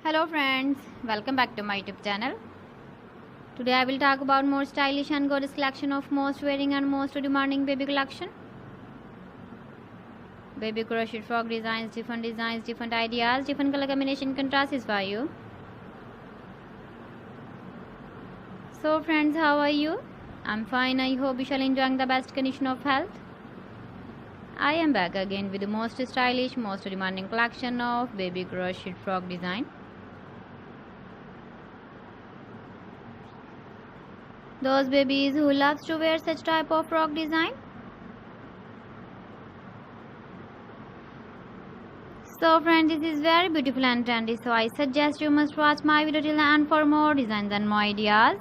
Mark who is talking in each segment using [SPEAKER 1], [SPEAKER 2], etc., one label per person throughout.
[SPEAKER 1] Hello friends, welcome back to my YouTube channel. Today I will talk about more stylish and gorgeous collection of most wearing and most demanding baby collection. Baby crochet frog designs, different ideas, different color combination contrasts for you. So friends, how are you? I'm fine. I hope you shall enjoying the best condition of health. I am back again with the most stylish, most demanding collection of baby crochet frog design. Those babies who loves to wear such type of frog design. So friends, this is very beautiful and trendy, so I suggest you must watch my video till the end for more designs and more ideas.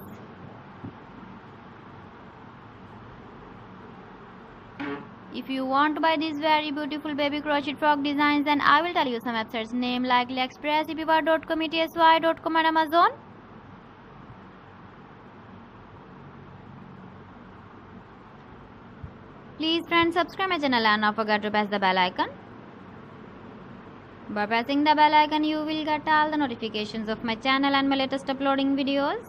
[SPEAKER 1] If you want to buy these very beautiful baby crochet frog designs, then I will tell you some websites name like AliExpress, eBay.com, ETSY.com and Amazon. Please friends, subscribe my channel and not forget to press the bell icon. By pressing the bell icon, you will get all the notifications of my channel and my latest uploading videos.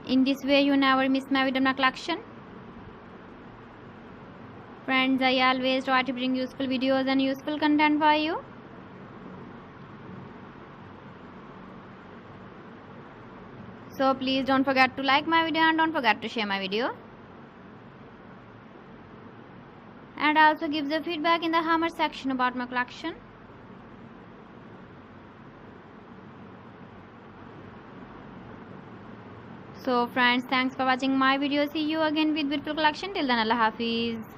[SPEAKER 1] In this way, you never miss my video collection. Friends, I always try to bring useful videos and useful content for you. So please don't forget to like my video and don't forget to share my video. And also give the feedback in the comment section about my collection. So friends, thanks for watching my video. See you again with beautiful collection. Till then, Allah Hafiz.